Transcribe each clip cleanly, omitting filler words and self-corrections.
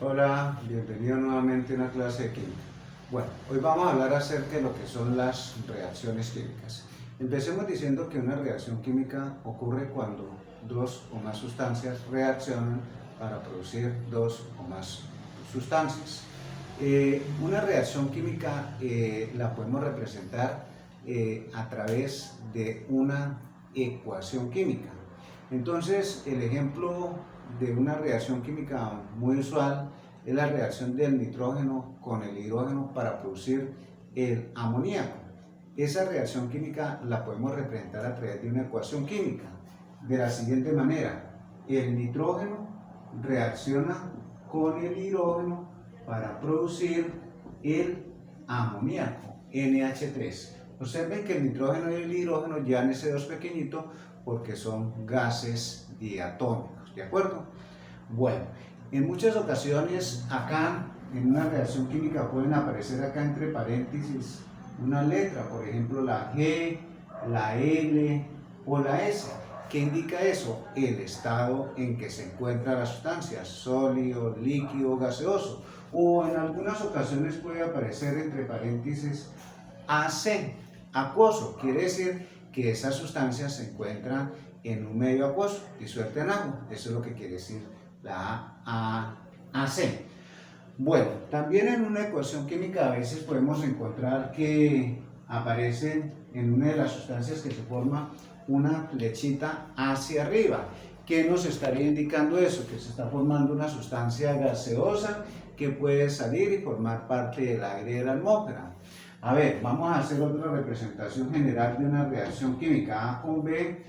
Hola, bienvenido nuevamente a una clase de química. Bueno, hoy vamos a hablar acerca de lo que son las reacciones químicas. Empecemos diciendo que una reacción química ocurre cuando dos o más sustancias reaccionan para producir dos o más sustancias. Una reacción química la podemos representar a través de una ecuación química. Entonces, el ejemplo de una reacción química muy usual es la reacción del nitrógeno con el hidrógeno para producir el amoníaco. Esa reacción química la podemos representar a través de una ecuación química de la siguiente manera: el nitrógeno reacciona con el hidrógeno para producir el amoníaco, NH3. Observen que el nitrógeno y el hidrógeno llevan ese 2 pequeñito porque son gases diatómicos, ¿de acuerdo? Bueno, en muchas ocasiones acá en una reacción química pueden aparecer acá entre paréntesis una letra, por ejemplo la G, la L o la S. ¿Qué indica eso? El estado en que se encuentra la sustancia, sólido, líquido, gaseoso. O en algunas ocasiones puede aparecer entre paréntesis AC, acuoso. Quiere decir que esa sustancia se encuentra en un medio acuoso, disuelta en agua. Eso es lo que quiere decir la AC. Bueno, también en una ecuación química a veces podemos encontrar que aparece en una de las sustancias que se forma una flechita hacia arriba. ¿Qué nos estaría indicando eso? Que se está formando una sustancia gaseosa que puede salir y formar parte del aire de la atmósfera. A ver, vamos a hacer otra representación general de una reacción química. A con B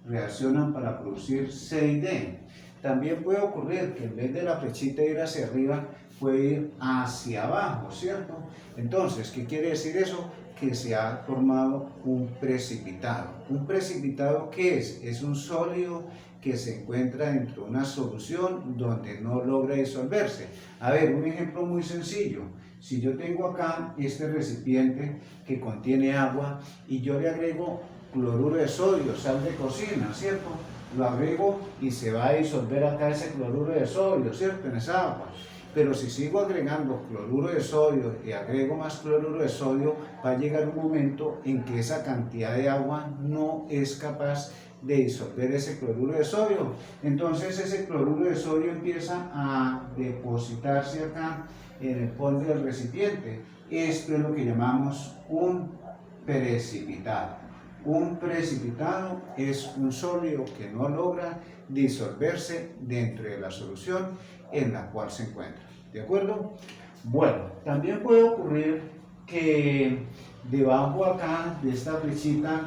reaccionan para producir C y D. También puede ocurrir que en vez de la flechita ir hacia arriba, puede ir hacia abajo, ¿cierto? Entonces, ¿qué quiere decir eso? Que se ha formado un precipitado. ¿Un precipitado qué es? Es un sólido que se encuentra dentro de una solución donde no logra disolverse. A ver, un ejemplo muy sencillo. Si yo tengo acá este recipiente que contiene agua y yo le agrego cloruro de sodio, sal de cocina, ¿cierto? Lo agrego y se va a disolver acá ese cloruro de sodio, ¿cierto? En esa agua. Pero si sigo agregando cloruro de sodio y agrego más cloruro de sodio, va a llegar un momento en que esa cantidad de agua no es capaz de disolver ese cloruro de sodio. Entonces ese cloruro de sodio empieza a depositarse acá en el fondo del recipiente. Esto es lo que llamamos un precipitado. Un precipitado es un sólido que no logra disolverse dentro de la solución en la cual se encuentra. ¿De acuerdo? Bueno, también puede ocurrir que debajo acá de esta flechita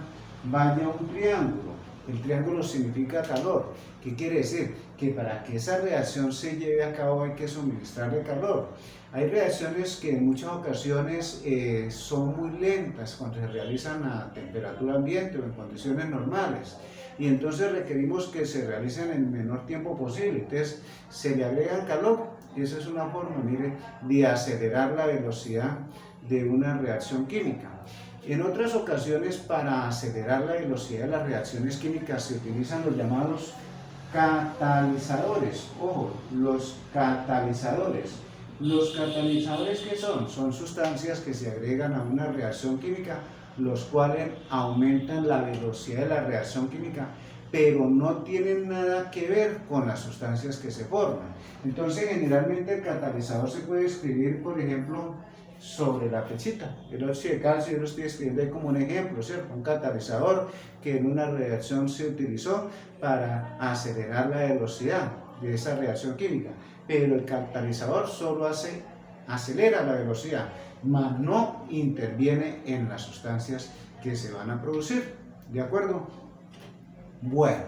vaya un triángulo. El triángulo significa calor. ¿Qué quiere decir? Que para que esa reacción se lleve a cabo hay que suministrarle calor. Hay reacciones que en muchas ocasiones son muy lentas cuando se realizan a temperatura ambiente o en condiciones normales. Y entonces requerimos que se realicen en el menor tiempo posible. Entonces se le agrega calor y esa es una forma, mire, de acelerar la velocidad de una reacción química. En otras ocasiones, para acelerar la velocidad de las reacciones químicas se utilizan los llamados catalizadores. Ojo, los catalizadores. Los catalizadores, ¿qué son? Son sustancias que se agregan a una reacción química, los cuales aumentan la velocidad de la reacción química, pero no tienen nada que ver con las sustancias que se forman. Entonces, generalmente el catalizador se puede escribir, por ejemplo, sobre la flechita. El óxido de calcio yo lo estoy escribiendo ahí como un ejemplo, ¿cierto? Un catalizador que en una reacción se utilizó para acelerar la velocidad de esa reacción química. Pero el catalizador solo acelera la velocidad, mas no interviene en las sustancias que se van a producir. ¿De acuerdo? Bueno,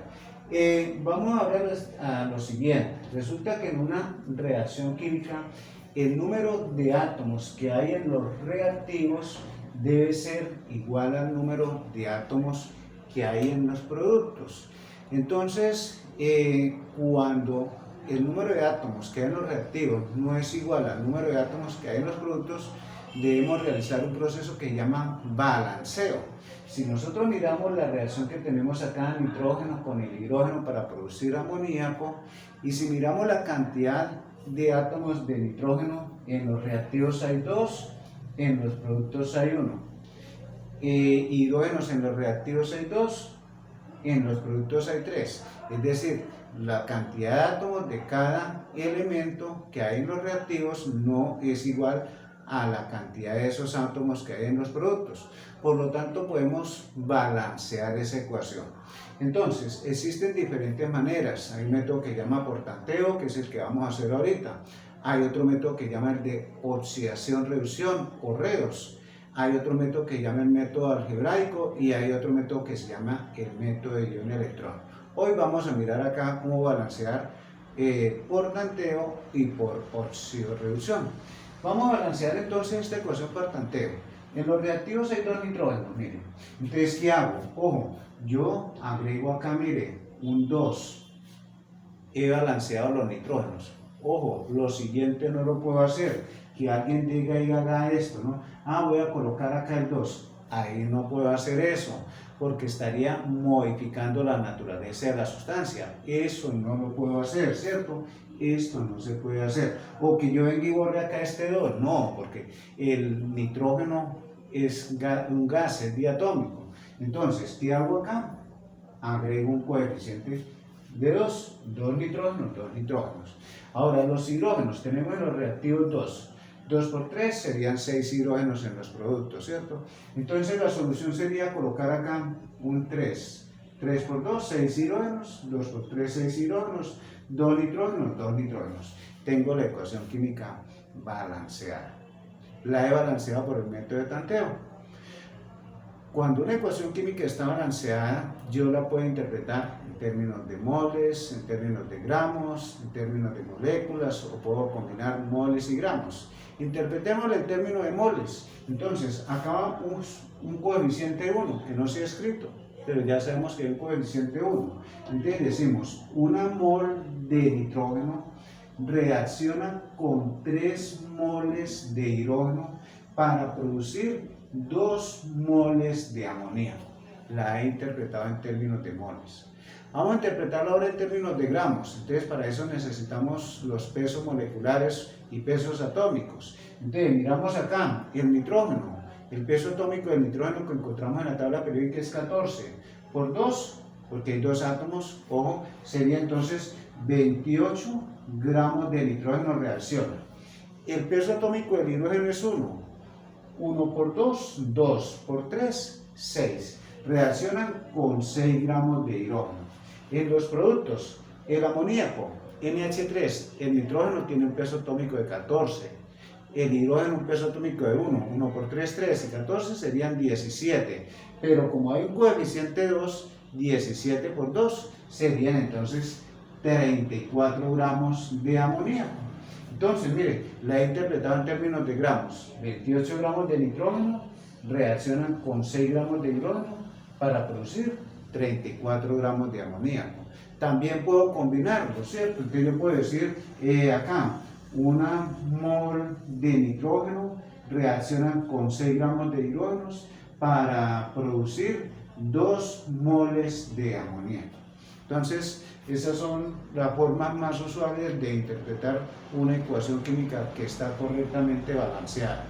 vamos a ver a lo siguiente. Resulta que en una reacción química el número de átomos que hay en los reactivos debe ser igual al número de átomos que hay en los productos. Entonces, cuando el número de átomos que hay en los reactivos no es igual al número de átomos que hay en los productos, debemos realizar un proceso que se llama balanceo. Si nosotros miramos la reacción que tenemos acá, nitrógeno con el hidrógeno para producir amoníaco, y si miramos la cantidad de átomos de nitrógeno, en los reactivos hay 2, en los productos hay 1. Hidrógenos en los reactivos hay 2, en los productos hay 3. Es decir, la cantidad de átomos de cada elemento que hay en los reactivos no es igual a la cantidad de esos átomos que hay en los productos. Por lo tanto, podemos balancear esa ecuación. Entonces, existen diferentes maneras. Hay un método que se llama por tanteo, que es el que vamos a hacer ahorita. Hay otro método que se llama el de oxidación-reducción o redox. Hay otro método que se llama el método algebraico y hay otro método que se llama el método de ion-electrón. Hoy vamos a mirar acá cómo balancear por tanteo y por oxidación-reducción. Vamos a balancear entonces esta ecuación por tanteo. En los reactivos hay 2 nitrógenos, miren. Entonces, ¿qué hago? Ojo, yo agrego acá, mire, un 2. He balanceado los nitrógenos. Ojo, lo siguiente no lo puedo hacer. Que alguien diga y haga esto, ¿no? Voy a colocar acá el 2. Ahí no puedo hacer eso, porque estaría modificando la naturaleza de la sustancia. Eso no lo puedo hacer, ¿cierto? Esto no se puede hacer. O que yo venga y borre acá este 2. No, porque el nitrógeno es un gas, es diatómico. Entonces, ¿qué hago acá? Agrego un coeficiente de 2 nitrógenos, 2 nitrógenos. Ahora, los hidrógenos, tenemos en los reactivos 2. 2 por 3 serían 6 hidrógenos en los productos, ¿cierto? Entonces la solución sería colocar acá un 3. 3 por 2, 6 hidrógenos. 2 por 3, 6 hidrógenos. 2 nitrógenos, 2 nitrógenos. Tengo la ecuación química balanceada. La he balanceado por el método de tanteo. Cuando una ecuación química está balanceada, yo la puedo interpretar en términos de moles, en términos de gramos, en términos de moléculas, o puedo combinar moles y gramos. Interpretémoslo en términos de moles. Entonces, acá va un coeficiente 1, que no se ha escrito, pero ya sabemos que hay un coeficiente 1. Entonces decimos, una mol de nitrógeno reacciona con 3 moles de hidrógeno para producir 2 moles de amoníaco. La he interpretado en términos de moles. Vamos a interpretarlo ahora en términos de gramos. Entonces, para eso necesitamos los pesos moleculares y pesos atómicos. Entonces, miramos acá el nitrógeno. El peso atómico del nitrógeno que encontramos en la tabla periódica es 14 por 2, porque hay 2 átomos, ojo, sería entonces 28 gramos de nitrógeno reacciona. El peso atómico del hidrógeno es 1. 1 por 2, 2 por 3, 6. Reaccionan con 6 gramos de hidrógeno. En los productos, el amoníaco, NH3, el nitrógeno tiene un peso atómico de 14. El hidrógeno un peso atómico de 1. 1 por 3, 3 y 14 serían 17. Pero como hay un coeficiente 2, 17 por 2 serían entonces 34 gramos de amoníaco. Entonces, mire, la he interpretado en términos de gramos. 28 gramos de nitrógeno reaccionan con 6 gramos de hidrógeno para producir 34 gramos de amoníaco. También puedo combinarlo, ¿cierto? Entonces yo puedo decir acá, una mol de nitrógeno reaccionan con 6 gramos de hidrógenos para producir 2 moles de amoníaco. Entonces, esas son las formas más usuales de interpretar una ecuación química que está correctamente balanceada.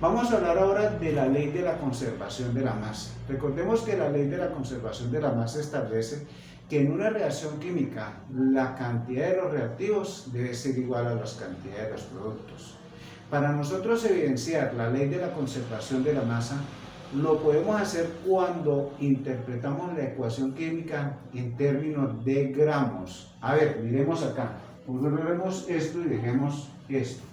Vamos a hablar ahora de la ley de la conservación de la masa. Recordemos que la ley de la conservación de la masa establece que en una reacción química la cantidad de los reactivos debe ser igual a las cantidades de los productos. Para nosotros evidenciar la ley de la conservación de la masa, lo podemos hacer cuando interpretamos la ecuación química en términos de gramos. A ver, miremos acá. Volvemos esto y dejemos esto.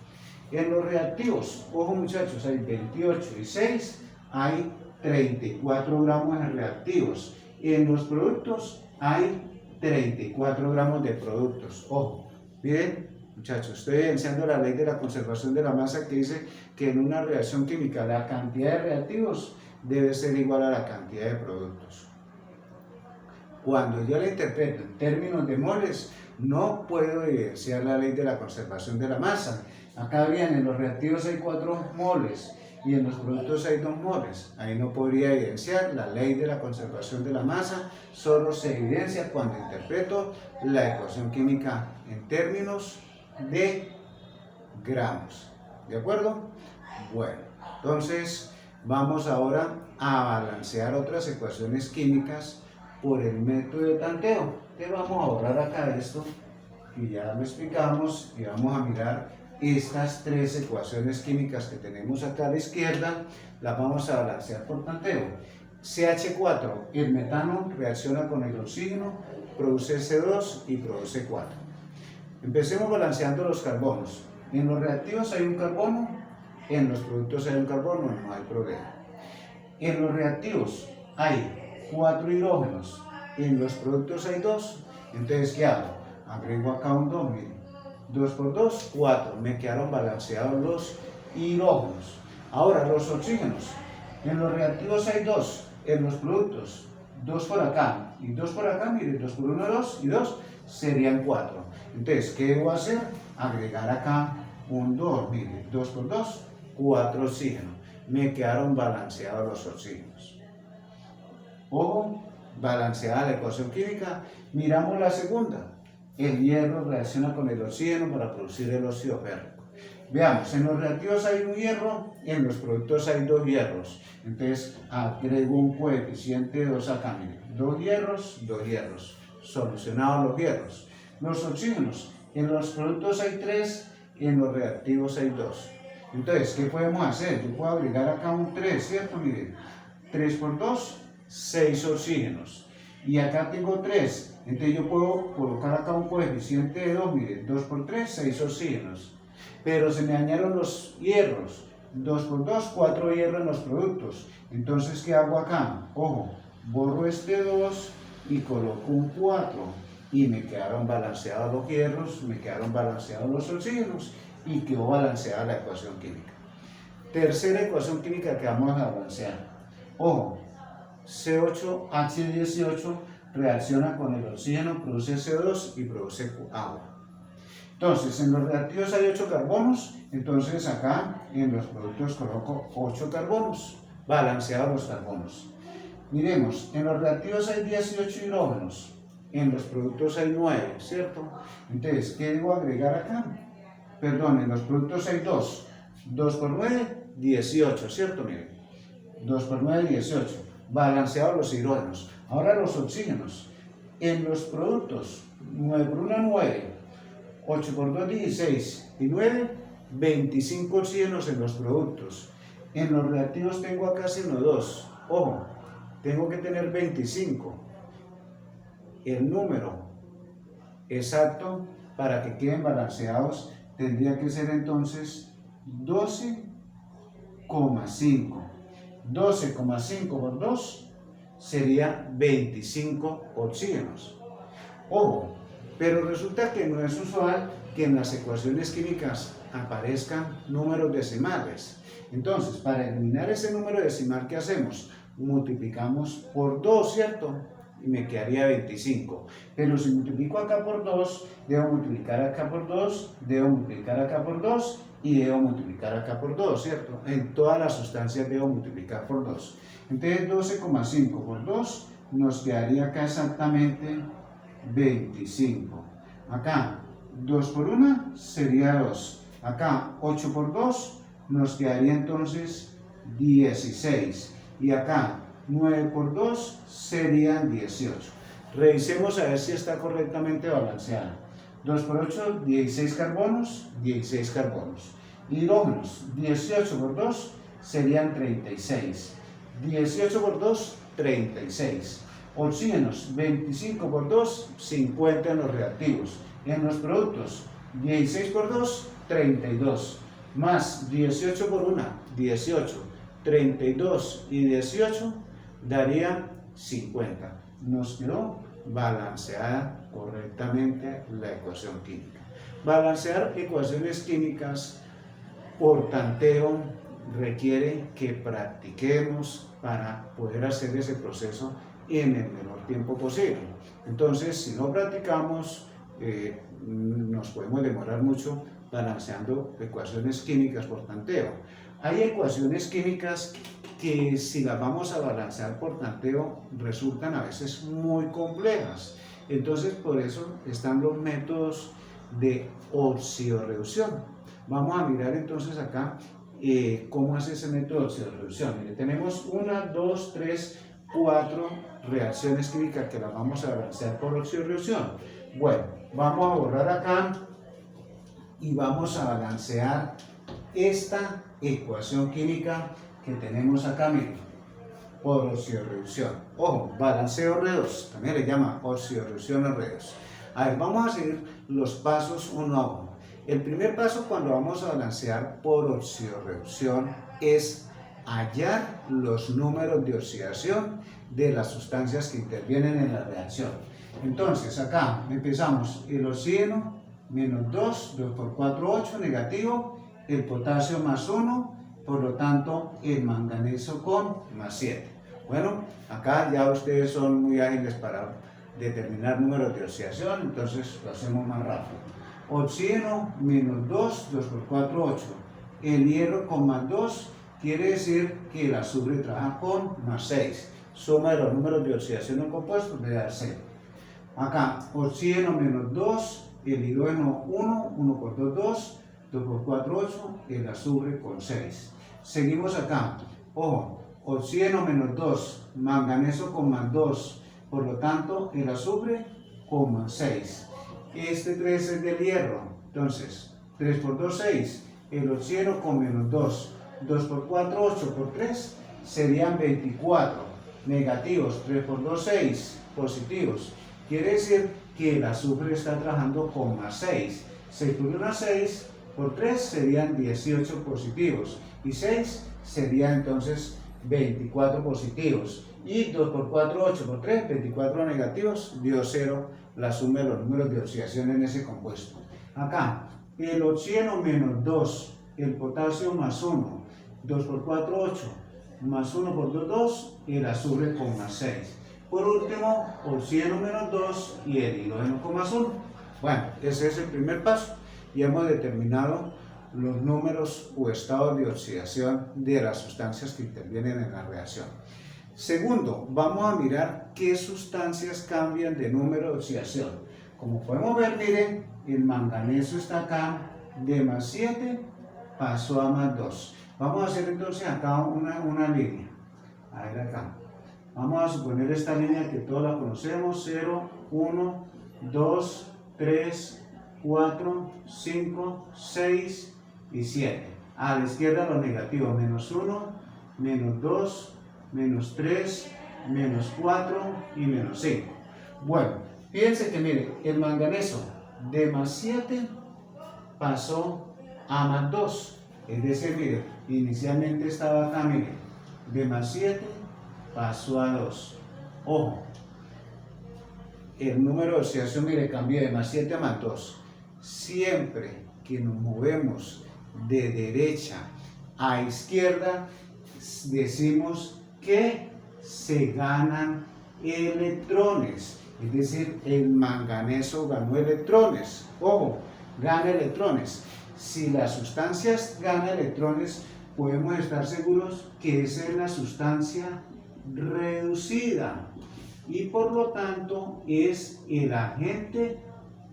En los reactivos, ojo muchachos, hay 28 y 6, hay 34 gramos de reactivos. En los productos hay 34 gramos de productos. Ojo, miren muchachos, estoy evidenciando la ley de la conservación de la masa que dice que en una reacción química la cantidad de reactivos debe ser igual a la cantidad de productos. Cuando yo la interpreto en términos de moles, no puedo evidenciar la ley de la conservación de la masa. Acá bien, en los reactivos hay 4 moles y en los productos hay 2 moles. Ahí no podría evidenciar la ley de la conservación de la masa, solo se evidencia cuando interpreto la ecuación química en términos de gramos. ¿De acuerdo? Bueno, entonces vamos ahora a balancear otras ecuaciones químicas por el método de tanteo. Entonces vamos a borrar acá esto y ya lo explicamos y vamos a mirar estas tres ecuaciones químicas que tenemos acá a la izquierda, las vamos a balancear por tanteo. CH4, el metano reacciona con el oxígeno, produce C2 y produce 4. Empecemos balanceando los carbonos. En los reactivos hay un carbono, en los productos hay un carbono, no hay problema. En los reactivos hay 4 hidrógenos, en los productos hay 2, entonces ¿qué hago? Agrego acá un 2, miren, 2 por 2, 4, me quedaron balanceados los hidrógenos. Ahora los oxígenos, en los reactivos hay 2, en los productos 2 por acá y 2 por acá, miren, 2 por 1, 2 y 2 serían 4. Entonces, ¿qué debo hacer? Agregar acá un 2, miren, 2 por 2, 4 oxígenos. Me quedaron balanceados los oxígenos. Ojo, balanceada la ecuación química. Miramos la segunda. El hierro reacciona con el oxígeno para producir el óxido férrico. Veamos, en los reactivos hay un hierro, en los productos hay 2 hierros. Entonces agrego un coeficiente 2 acá, miren, 2 hierros, solucionados los hierros. Los oxígenos, en los productos hay 3, en los reactivos hay 2. Entonces, ¿qué podemos hacer? Yo puedo agregar acá un 3, ¿cierto? Miren, 3 por 2, 6 oxígenos. Y acá tengo 3, entonces yo puedo colocar acá un coeficiente de 2, miren, 2 por 3, 6 oxígenos. Pero se me dañaron los hierros, 2 por 2, 4 hierros en los productos. Entonces, ¿qué hago acá? Ojo, borro este 2 y coloco un 4. Y me quedaron balanceados los hierros, me quedaron balanceados los oxígenos y quedó balanceada la ecuación química. Tercera ecuación química que vamos a balancear. Ojo, C8H18 reacciona con el oxígeno, produce CO2 y produce agua. Entonces, en los reactivos hay 8 carbonos, entonces acá en los productos coloco 8 carbonos, balanceados los carbonos. Miremos, en los reactivos hay 18 hidrógenos, en los productos hay 9, ¿cierto? Entonces, ¿qué debo agregar acá? Perdón, en los productos hay 2, 2 por 9, 18, ¿cierto? Miren, 2 por 9, 18, balanceados los hidrógenos. Ahora los oxígenos, en los productos, 9 por 1, 9, 8 por 2, 16 y 9, 25 oxígenos en los productos. En los reactivos tengo acá sino 2. Ojo, tengo que tener 25. El número exacto para que queden balanceados tendría que ser entonces 12,5. 12,5 por 2 sería 25 oxígenos. Ojo, pero resulta que no es usual que en las ecuaciones químicas aparezcan números decimales. Entonces, para eliminar ese número decimal, ¿qué hacemos? Multiplicamos por 2, ¿cierto? Y me quedaría 25. Pero si multiplico acá por 2, debo multiplicar acá por 2, debo multiplicar acá por 2 y debo multiplicar acá por 2, ¿cierto? En todas las sustancias debo multiplicar por 2. Entonces 12,5 por 2 nos quedaría acá exactamente 25. Acá 2 por 1 sería 2. Acá 8 por 2 nos quedaría entonces 16. Y acá 9 por 2 serían 18. Revisemos a ver si está correctamente balanceada. 2 por 8, 16 carbonos, 16 carbonos. Hidrógenos, 18 por 2 serían 36. 18 por 2, 36. Oxígenos, 25 por 2, 50 en los reactivos. En los productos, 16 por 2, 32. Más 18 por 1, 18. 32 y 18 daría 50. Nos quedó balanceada correctamente la ecuación química. Balancear ecuaciones químicas por tanteo requiere que practiquemos para poder hacer ese proceso en el menor tiempo posible. Entonces, si no practicamos, nos podemos demorar mucho balanceando ecuaciones químicas por tanteo. Hay ecuaciones químicas que si las vamos a balancear por tanteo resultan a veces muy complejas. Entonces, por eso están los métodos de oxidorreducción. Vamos a mirar entonces acá cómo hace ese método de oxidorreducción. Mire, tenemos 1, 2, 3, 4 reacciones químicas que las vamos a balancear por oxidorreducción. Bueno, vamos a borrar acá y vamos a balancear esta ecuación química que tenemos acá, miren, por oxidorreducción. Ojo, balanceo R2, también le llama oxidorreducción R2. A ver, vamos a seguir los pasos uno a uno. El primer paso cuando vamos a balancear por oxidorreducción es hallar los números de oxidación de las sustancias que intervienen en la reacción. Entonces, acá empezamos el oxígeno, menos 2, 2 por 4, 8, negativo, el potasio más 1, por lo tanto, el manganeso con más 7. Bueno, acá ya ustedes son muy ágiles para determinar números de oxidación, entonces lo hacemos más rápido. Oxígeno menos 2, 2 por 4, 8. El hierro con más 2 quiere decir que el azufre trabaja con más 6. Suma de los números de oxidación en compuestos me da 0. Acá, oxígeno menos 2, el hidrógeno 1, 1 por 2, 2, 2 por 4, 8, el azufre con 6. Seguimos acá, ojo, oxígeno menos 2, manganeso con más 2, por lo tanto el azufre con más 6. Este 3 es del hierro, entonces 3 por 2, 6, el oxígeno con menos 2, 2 por 4, 8 por 3, serían 24, negativos, 3 por 2, 6, positivos. Quiere decir que el azufre está trabajando con más 6, 6 por 1, 6, por 3 serían 18 positivos y 6 serían entonces 24 positivos y 2 por 4, 8 por 3, 24 negativos, dio 0 la suma de los números de oxidación en ese compuesto. Acá, el oxígeno menos 2, el potasio más 1, 2 por 4, 8, más 1 por 2, 2, y el azufre con más 6. Por último, oxígeno menos 2 y el hidrógeno con más 1. Bueno, ese es el primer paso. Y hemos determinado los números o estados de oxidación de las sustancias que intervienen en la reacción. Segundo, vamos a mirar qué sustancias cambian de número de oxidación. Como podemos ver, miren, el manganeso está acá de más 7, pasó a más 2. Vamos a hacer entonces acá una línea. A ver acá. Vamos a suponer esta línea que todos la conocemos, 0, 1, 2, 3, 4, 5, 6 y 7. A la izquierda los negativos, menos 1, menos 2, menos 3, menos 4 y menos 5. Bueno, fíjense que mire, el manganeso de más 7 pasó a más 2. Es decir, mire, inicialmente estaba acá, mire, de más 7 pasó a 2. Ojo, el número de oxidación, mire, cambió de más 7 a más 2. Siempre que nos movemos de derecha a izquierda, decimos que se ganan electrones. Es decir, el manganeso ganó electrones. Ojo, gana electrones. Si la sustancia gana electrones, podemos estar seguros que esa es la sustancia reducida y por lo tanto es el agente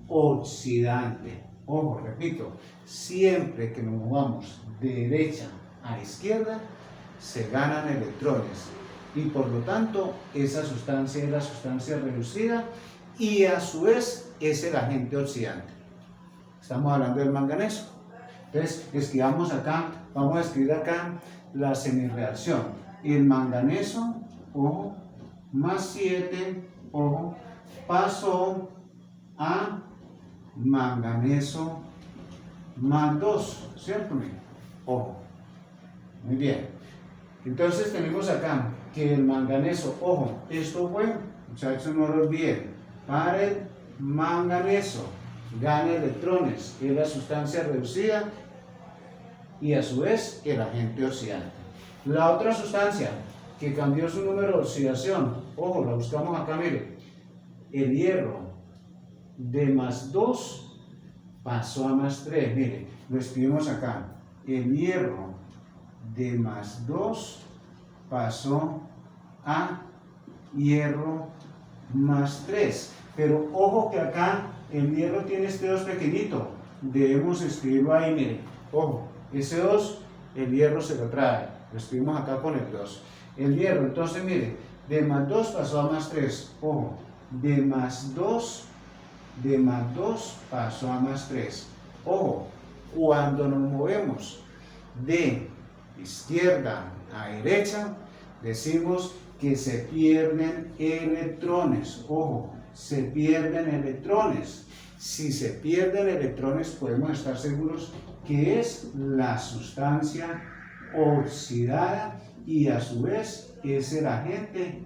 oxidante. Ojo, repito, siempre que nos movamos de derecha a izquierda se ganan electrones y por lo tanto esa sustancia es la sustancia reducida y a su vez es el agente oxidante. Estamos hablando del manganeso. Entonces escribamos acá, vamos a escribir acá la semireacción. El manganeso, ojo, más 7, ojo, pasó a manganeso más 2, ¿cierto? Ojo, muy bien. Entonces tenemos acá que el manganeso, ojo, esto fue, muchachos, no lo olviden, para el manganeso gana electrones, es la sustancia reducida y a su vez el agente oxidante. La otra sustancia que cambió su número de oxidación, ojo, la buscamos acá, mire, el hierro de más 2 pasó a más 3, mire, lo escribimos acá, el hierro de más 2 pasó a hierro más 3, pero ojo que acá el hierro tiene este 2 pequeñito, debemos escribirlo ahí, mire, Ojo, ese 2, el hierro se lo trae. Lo escribimos acá con el 2. El hierro, entonces mire, de más 2 pasó a más 3. Ojo, de más 2 pasó a más 3. Ojo, cuando nos movemos de izquierda a derecha, decimos que se pierden electrones. Ojo, se pierden electrones. Si se pierden electrones, podemos estar seguros que es la sustancia oxidada y a su vez es el agente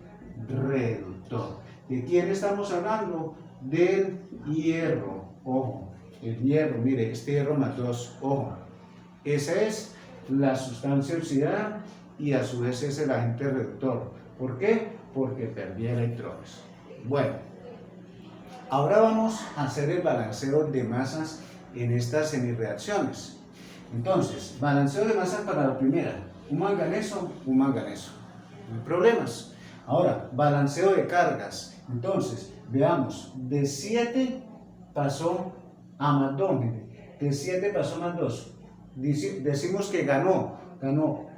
reductor. ¿De quién estamos hablando? Del hierro. Ojo, el hierro, mire, este hierro más 2, ojo. Esa es la sustancia oxidada y a su vez es el agente reductor. ¿Por qué? Porque perdía electrones. Bueno, ahora vamos a hacer el balanceo de masas en estas semireacciones. Entonces, balanceo de masas para la primera, un manganeso, no hay problemas. Ahora, balanceo de cargas. Entonces, veamos, de 7 pasó a más 2, de 7 pasó a más 2. Decimos que ganó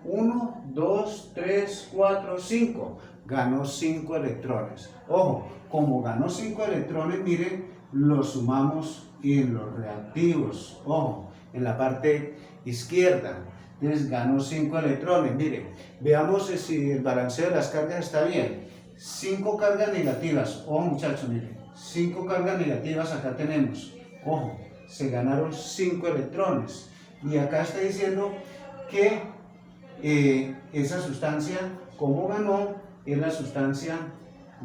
1, 2, 3, 4, 5. Ganó 5 electrones. Ojo, como ganó 5 electrones, miren, los sumamos en los reactivos. Ojo, en la parte izquierda. Entonces ganó 5 electrones. Miren, veamos si el balanceo de las cargas está bien. 5 cargas negativas. Ojo, muchachos, miren. 5 cargas negativas acá tenemos. Ojo, se ganaron 5 electrones. Y acá está diciendo que esa sustancia, como ganó, es la sustancia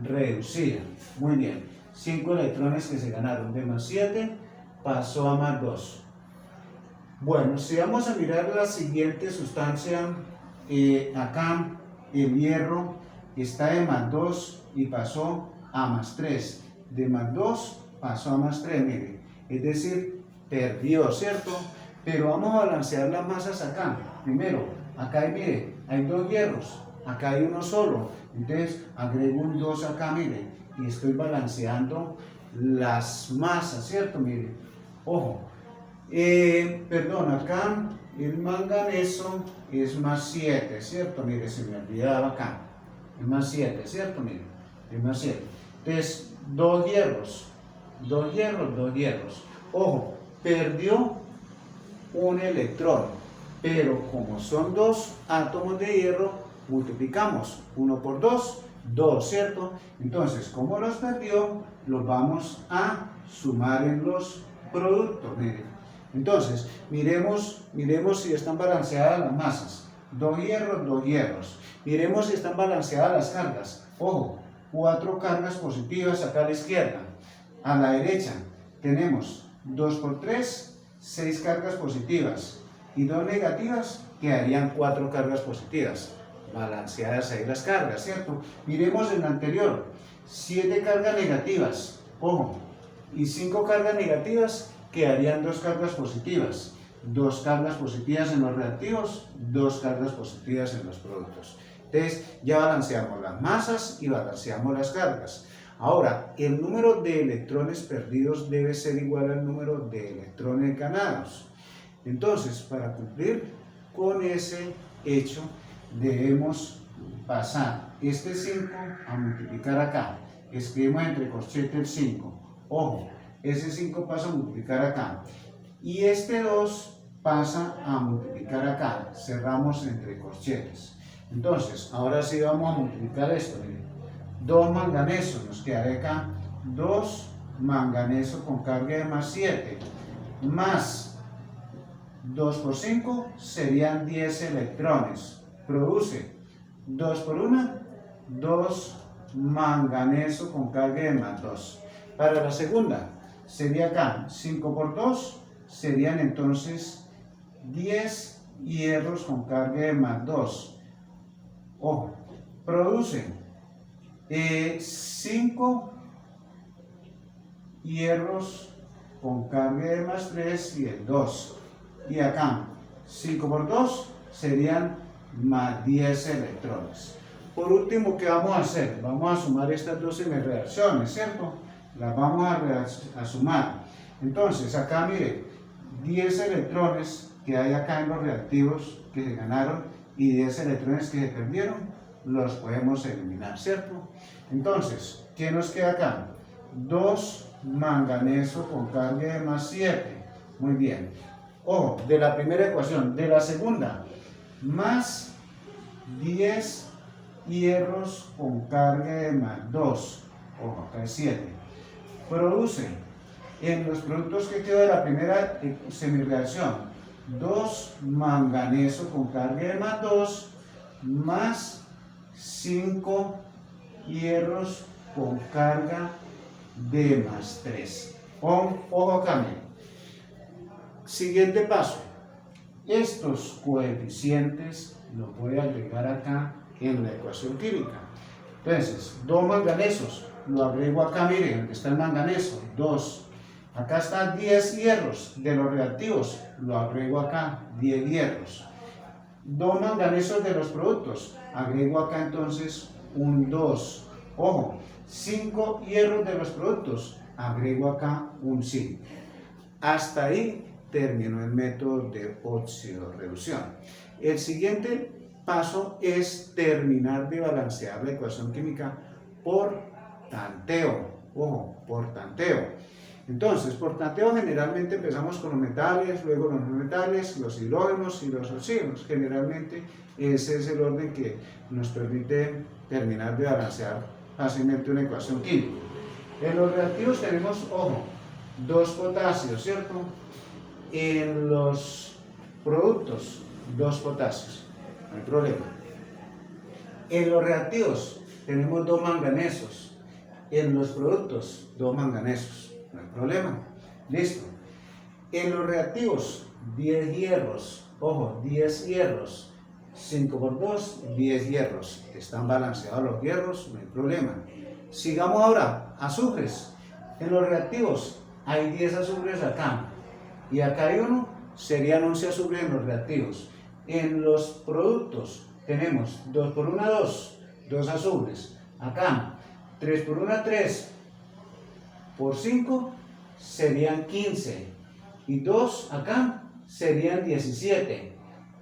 reducida. Muy bien, 5 electrones que se ganaron. De más 7 pasó a más 2. Bueno, si vamos a mirar la siguiente sustancia, acá el hierro está de más 2 y pasó a más 3. De más 2 pasó a más 3, mire. Es decir, perdió, ¿cierto? Pero vamos a balancear las masas acá. Primero, acá hay, mire, hay 2 hierros. Acá hay uno solo. Entonces, agrego un 2 acá, mire. Y estoy balanceando las masas, ¿cierto? Mire. Ojo. Perdón, acá el manganeso es más 7, ¿cierto? Mire, se me olvidaba acá. Es más 7, ¿cierto? Mire, es más 7. Entonces, 2 hierros. 2 hierros, 2 hierros. Ojo, perdió un electrón, pero como son 2 átomos de hierro, multiplicamos 1 por 2, 2, ¿cierto? Entonces, como los perdió, los vamos a sumar en los productos. Miren. Entonces, miremos si están balanceadas las masas. 2 hierros, 2 hierros. Miremos si están balanceadas las cargas. Ojo, 4 cargas positivas acá a la izquierda. A la derecha tenemos 2 por 3, 6 cargas positivas y 2 negativas, quedarían 4 cargas positivas. Balanceadas ahí las cargas, ¿cierto? Miremos en la anterior, 7 cargas negativas, ojo, y 5 cargas negativas, quedarían 2 cargas positivas. 2 cargas positivas en los reactivos, 2 cargas positivas en los productos. Entonces, ya balanceamos las masas y balanceamos las cargas. Ahora, el número de electrones perdidos debe ser igual al número de electrones ganados. Entonces, para cumplir con ese hecho, debemos pasar este 5 a multiplicar acá. Escribimos entre corchetes el 5. Ojo, ese 5 pasa a multiplicar acá. Y este 2 pasa a multiplicar acá. Cerramos entre corchetes. Entonces, ahora sí vamos a multiplicar esto. Miren. 2 manganesos, nos quedará acá 2 manganesos con carga de más 7, más 2 por 5 serían 10 electrones. Produce 2 por 1, 2 manganeso con carga de más 2. Para la segunda, sería acá 5 por 2, serían entonces 10 hierros con carga de más 2. Ojo, produce 5 hierros con carga de más 3 y el 2. Y acá, 5 por 2 serían más 10 electrones. Por último, ¿qué vamos a hacer? Vamos a sumar estas dos semireacciones, ¿cierto? Las vamos a sumar. Entonces, acá mire, 10 electrones que hay acá en los reactivos que se ganaron y 10 electrones que se perdieron, los podemos eliminar, ¿cierto? Entonces, ¿qué nos queda acá? 2 manganeso con carga de más 7. Muy bien. Ojo, de la primera ecuación. De la segunda, más 10 hierros con carga de más 2. Ojo, acá es 7. Produce en los productos que quedó de la primera semireacción 2 manganeso con carga de más 2 más 5 hierros con carga de más 3. Ojo acá, miren. Siguiente paso. Estos coeficientes los voy a agregar acá en la ecuación química. Entonces, 2 manganesos, lo agrego acá, miren, aquí está el manganeso, 2. Acá están 10 hierros de los reactivos, lo agrego acá, 10 hierros. 2 manganesos de los productos, agrego acá entonces un 2. Ojo, 5 hierros de los productos, agrego acá un 5. Hasta ahí terminó el método de óxido-reducción. El siguiente paso es terminar de balancear la ecuación química por tanteo. Ojo, por tanteo. Entonces, por tanteo generalmente empezamos con los metales, luego los no metales, los hidrógenos y los oxígenos. Generalmente ese es el orden que nos permite terminar de balancear fácilmente una ecuación química. En los reactivos tenemos, ojo, 2 potasios, ¿cierto? En los productos, 2 potasios, no hay problema. En los reactivos tenemos 2 manganesos, en los productos 2 manganesos, no hay problema. Listo. En los reactivos 10 hierros, ojo, 10 hierros, 5 por 2, 10 hierros. Están balanceados los hierros, no hay problema. Sigamos ahora, azufres. En los reactivos hay 10 azufres acá y acá hay 1, serían 11 azufres en los reactivos. En los productos tenemos 2 por 1, 2, 2 azufres. Acá 3 por 1, 3, por 5 serían 15 y 2 acá serían 17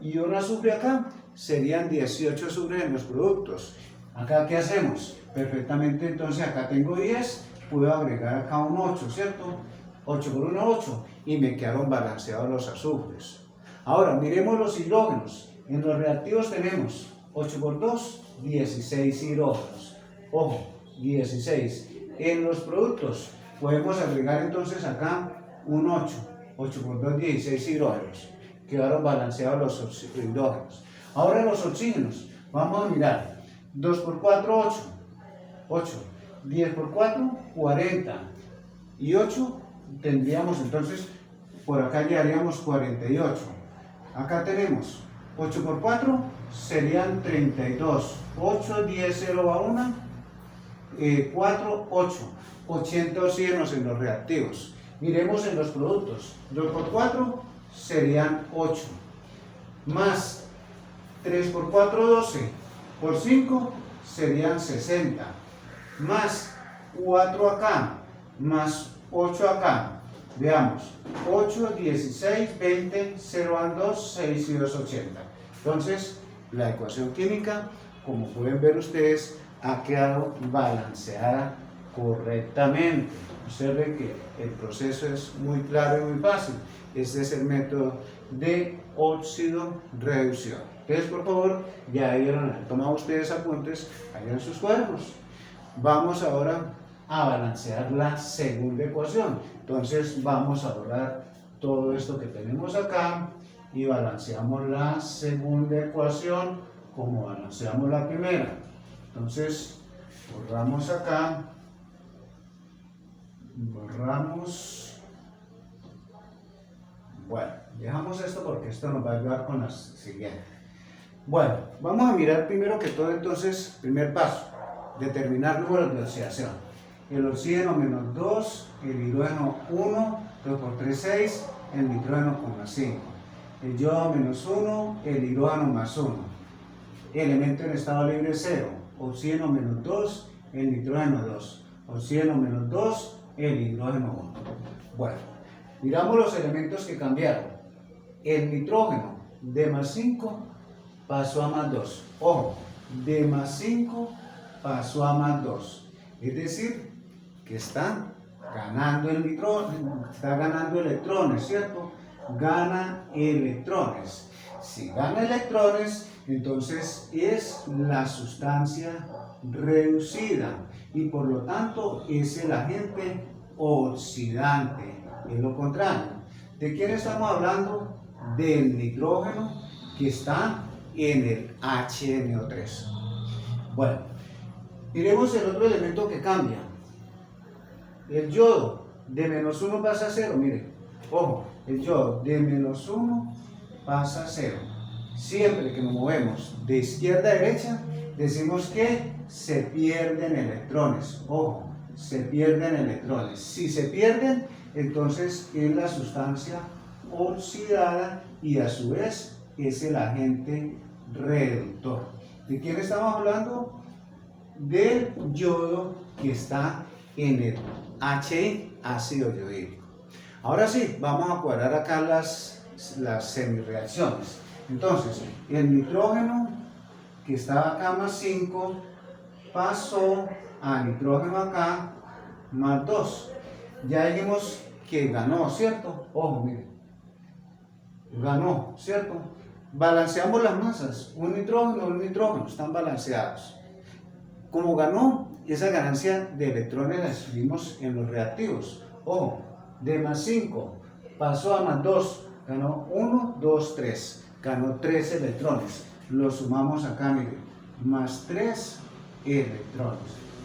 y 1 azufre acá serían 18 azufres en los productos. Acá, ¿qué hacemos? Perfectamente, entonces acá tengo 10, puedo agregar acá un 8, ¿cierto? 8 por 1, 8, y me quedaron balanceados los azufres. Ahora, miremos los hidrógenos. En los reactivos tenemos 8 por 2, 16 hidrógenos. Ojo, 16. En los productos podemos agregar entonces acá un 8. 8 por 2, 16 hidrógenos. Quedaron balanceados los hidrógenos. Ahora los oxígenos. Vamos a mirar. 2 por 4, 8. 8. 10 por 4, 40. Y 8 tendríamos entonces, por acá llegaríamos 48. Acá tenemos 8 por 4 serían 32. 8, 10, 0 a 1, 4, 8. 80 oxígenos en los reactivos. Miremos en los productos. 2 por 4 serían 8. Más 3 por 4, 12. Por 5 serían 60. Más 4 acá. Más 8 acá. Veamos. 8, 16, 20, 0 a 2, 6 y 2, 80. Entonces, la ecuación química, como pueden ver ustedes, ha quedado balanceada correctamente. Observen que el proceso es muy claro y muy fácil. Este es el método de óxido-reducción. Entonces, por favor, ya han tomado ustedes apuntes ahí en sus cuadernos. Vamos ahora a balancear la segunda ecuación. Entonces, vamos a borrar todo esto que tenemos acá y balanceamos la segunda ecuación como balanceamos la primera. Entonces, borramos acá, borramos. Bueno, dejamos esto porque esto nos va a ayudar con la siguiente. Bueno, vamos a mirar primero que todo entonces, primer paso, determinar números de oxidación. El oxígeno menos 2, el hidrógeno 1, 2 por 3, 6, el nitrógeno con más 5. El yodo menos 1, el hidrógeno más 1. Elemento en estado libre 0, oxígeno menos 2, el nitrógeno 2. Oxígeno menos 2, el hidrógeno 1. Bueno, miramos los elementos que cambiaron. el nitrógeno de más 5 pasó a más 2. Ojo, de más 5 pasó a más 2. Es decir, que está ganando el nitrógeno, está ganando electrones, ¿cierto? Gana electrones. Si gana electrones, entonces es la sustancia reducida y por lo tanto es el agente oxidante. Es lo contrario. ¿De quién estamos hablando? Del nitrógeno que está en el HNO3. Bueno, miremos el otro elemento que cambia. El yodo de menos 1 pasa a 0. Mire, ojo, el yodo de menos 1 pasa a 0. Siempre que nos movemos de izquierda a derecha, decimos que se pierden electrones. Ojo, se pierden electrones. Si se pierden, entonces es la sustancia oxidada y a su vez es el agente reductor. ¿De quién estamos hablando? Del yodo que está en el HI, ácido yodídrico. Ahora sí, vamos a cuadrar acá las semireacciones. Entonces, el nitrógeno que estaba acá más 5 pasó a nitrógeno acá más 2. Ya dijimos que ganó, ¿cierto? Ojo, miren. Ganó, ¿cierto? Balanceamos las masas. Un nitrógeno, están balanceados. Como ganó, esa ganancia de electrones la escribimos en los reactivos. Ojo, de más 5 pasó a más 2. Ganó 1, 2, 3. Ganó 3 electrones. Lo sumamos acá, miren. Más 3 electrones.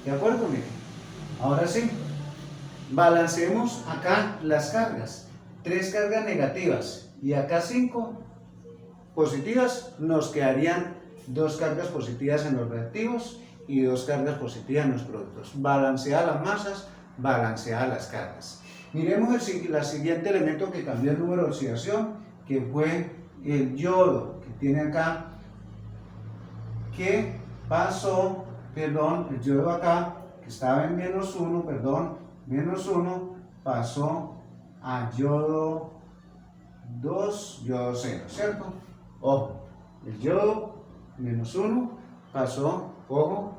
¿De acuerdo? Miren. Ahora sí. Balanceemos acá las cargas. 3 cargas negativas y acá 5 positivas. Nos quedarían 2 cargas positivas en los reactivos y 2 cargas positivas en los productos. Balanceadas las masas, balanceadas las cargas. Miremos el siguiente elemento que cambió el número de oxidación, que fue el yodo, que tiene acá, que pasó, perdón, el yodo acá, que estaba en menos 1, menos 1, pasó a yodo 2, yodo 0, ¿cierto? Ojo, el yodo menos 1 pasó, ojo,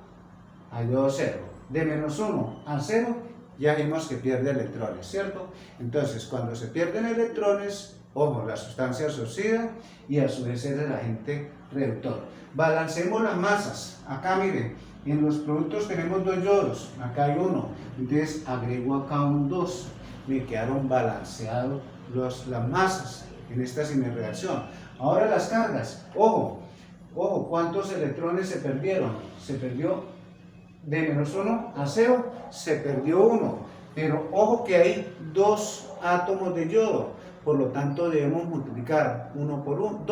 a yodo 0. De menos 1 a 0 ya vimos que pierde electrones, ¿cierto? Entonces, cuando se pierden electrones, ojo, la sustancia se oxida y a su vez es el agente reductor. Balancemos las masas. Acá miren, en los productos tenemos 2 yodos, acá hay 1, entonces agrego acá un 2, me quedaron balanceados las masas en esta semireacción. Ahora las cargas, ojo, ¿cuántos electrones se perdieron? Se perdió de menos 1 a 0, se perdió 1, pero ojo que hay 2 átomos de yodo, por lo tanto debemos multiplicar 1 por 1,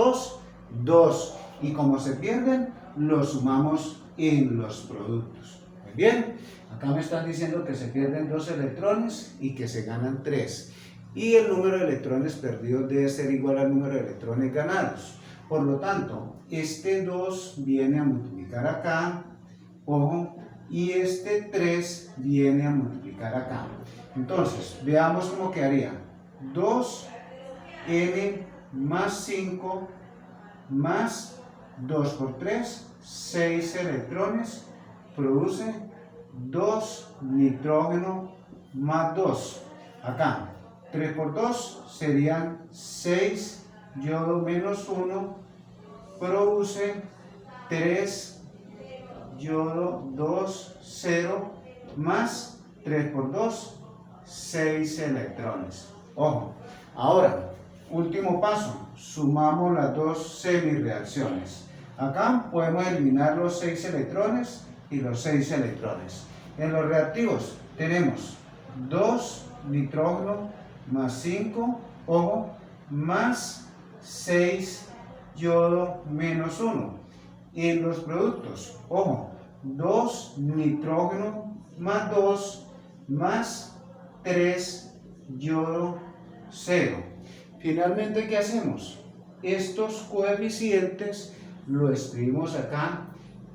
2, y como se pierden, los sumamos en los productos. Muy bien, acá me están diciendo que se pierden 2 electrones y que se ganan 3, y el número de electrones perdidos debe ser igual al número de electrones ganados. Por lo tanto, este 2 viene a multiplicar acá, ojo, y este 3 viene a multiplicar acá. Entonces, veamos cómo quedaría. 2n más 5 más 2 por 3, 6 electrones, produce 2 nitrógeno más 2. Acá, 3 por 2 serían 6 yodo menos 1, produce 3 yodo 2, 0, más 3 por 2, 6 electrones. Ojo, ahora, último paso, sumamos las 2 semireacciones. Acá podemos eliminar los 6 electrones y los 6 electrones. En los reactivos tenemos 2 nitrógeno más 5, ojo, más 6 yodo menos 1. En los productos, ojo, 2 nitrógeno más 2 más 3 yodo 0. Finalmente, ¿qué hacemos? Estos coeficientes lo escribimos acá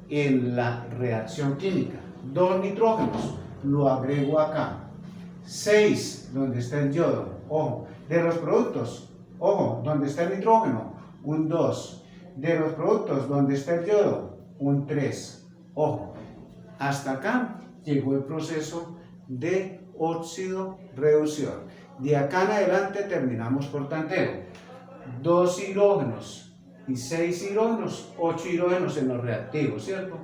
en la reacción química. 2 nitrógenos, lo agrego acá. 6, donde está el yodo. Ojo, de los productos, ojo, donde está el nitrógeno, un 2. De los productos, donde está el yodo, un 3. Ojo, hasta acá llegó el proceso de óxido-reducción. De acá en adelante terminamos por tanteo. 2 hidrógenos y 6 hidrógenos, 8 hidrógenos en los reactivos, ¿cierto?